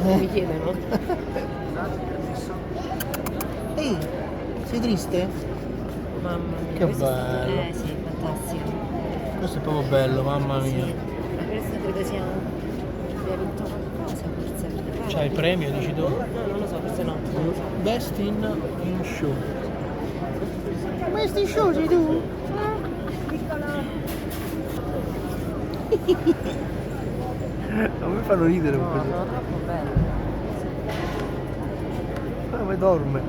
mi chiedono. Ehi, sei triste? Mamma mia. Che questo bello. sì, fantastico. Questo è proprio bello, mamma mia. Sì, ma questo credo sia abbia vinto qualcosa forse. C'hai il premio, dici tu? No, non lo so, forse no. Non lo so. Best in show. Best in show sei tu? A me fanno ridere un No, po'. sono troppo belli. Come dorme.